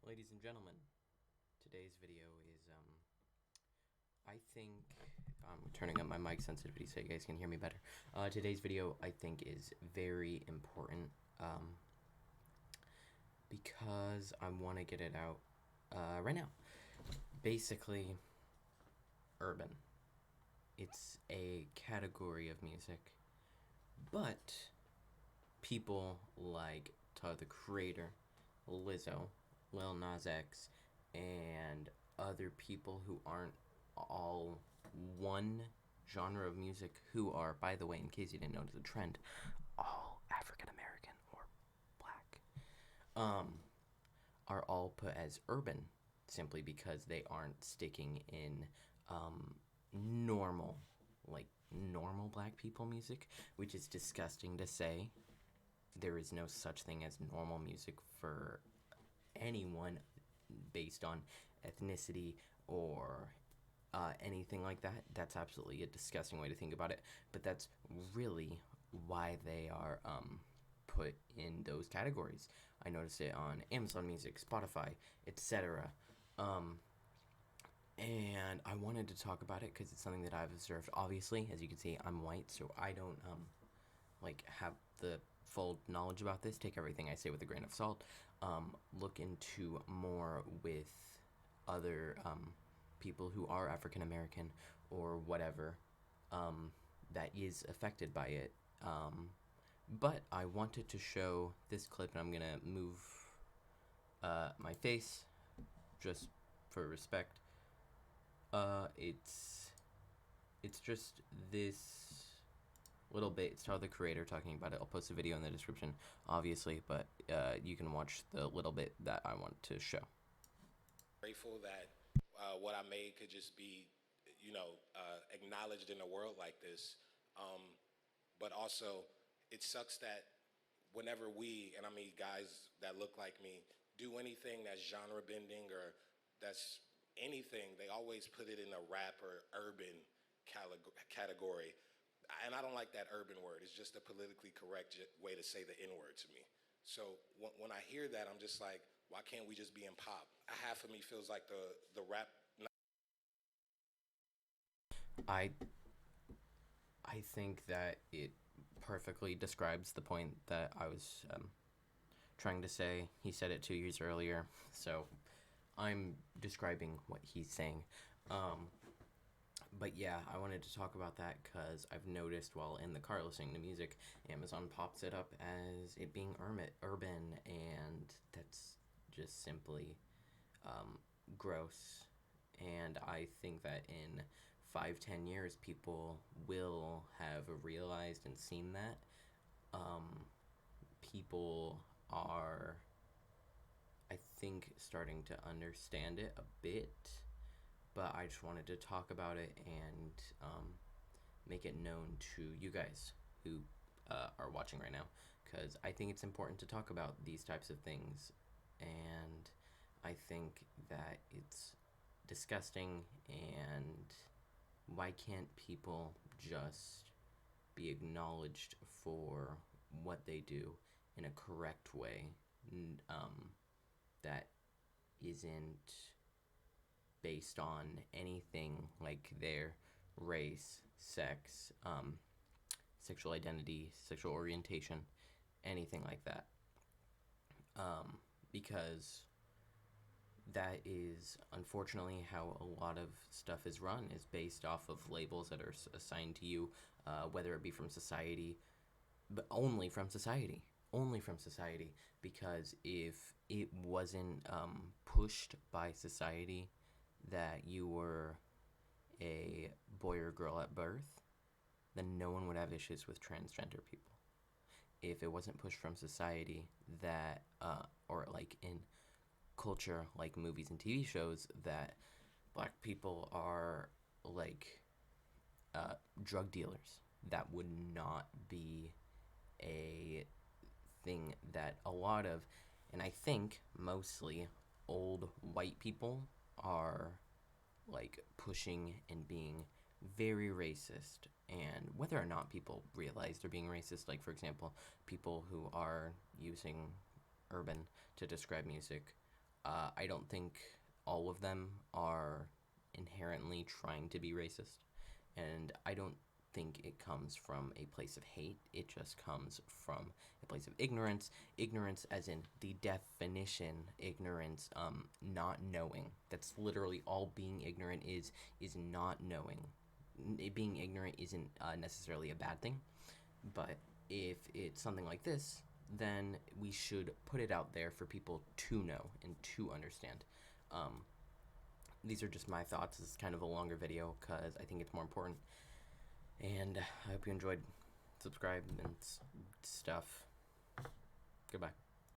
Ladies and gentlemen, today's video is, I think, I'm turning up my mic sensitivity so you guys can hear me better. Today's video, I think, is very important, because I want to get it out, right now. Basically, urban. It's a category of music, but people like Tyler the Creator, Lizzo, Lil Nas X, and other people who aren't all one genre of music, who are, by the way, in case you didn't notice the trend, all African American or black, are all put as urban simply because they aren't sticking in normal, like normal black people music, which is disgusting to say. There is no such thing as normal music for anyone based on ethnicity or anything like that. That's absolutely a disgusting way to think about it. But that's really why they are put in those categories. I noticed it on Amazon Music, Spotify, etc. And I wanted to talk about it because it's something that I've observed. Obviously, as you can see, I'm white, so I don't like have the full knowledge about this. Take everything I say with a grain of salt. Look into more with other people who are African American or whatever, that is affected by it. But I wanted to show this clip, and I'm gonna move my face just for respect. It's just this little bit. It's Tyler the Creator talking about it. I'll post a video in the description, obviously, but you can watch the little bit that I want to show. Grateful that what I made could just be, acknowledged in a world like this. But also, it sucks that whenever we, and I mean guys that look like me, do anything that's genre bending or that's anything, they always put it in a rap or urban category. And I don't like that urban word. It's just a politically correct way to say the N word to me. So when I hear that, I'm just like, why can't we just be in pop? Half of me feels like the rap. I I think that it perfectly describes the point that I was trying to say. He said it 2 years earlier, so I'm describing what he's saying. Um, but yeah, I wanted to talk about that because I've noticed while in the car listening to music, Amazon pops it up as it being urban, and that's just simply gross. And I think that in 5-10 years, people will have realized and seen that. People are, I think, starting to understand it a bit, but I just wanted to talk about it and make it known to you guys who are watching right now, because I think it's important to talk about these types of things, and I think that it's disgusting, and why can't people just be acknowledged for what they do in a correct way, that isn't based on anything like their race, sex, sexual identity, sexual orientation, anything like that. Because that is unfortunately how a lot of stuff is run, is based off of labels that are assigned to you, whether it be from society, but only from society, because if it wasn't pushed by society that you were a boy or girl at birth, then no one would have issues with transgender people. If it wasn't pushed from society that, or like in culture, like movies and TV shows, that black people are like drug dealers, that would not be a thing that a lot of, and I think mostly old white people are like pushing and being very racist. And whether or not people realize they're being racist, like for example, people who are using urban to describe music, I don't think all of them are inherently trying to be racist, and I don't think it comes from a place of hate. It just comes from a place of ignorance. Ignorance, as in the definition, ignorance, not knowing. That's literally all being ignorant is not knowing. Being ignorant isn't necessarily a bad thing, but if it's something like this, then we should put it out there for people to know and to understand. Um, these are just my thoughts. This is kind of a longer video because I think it's more important. And I hope you enjoyed. Subscribe and stuff. Goodbye.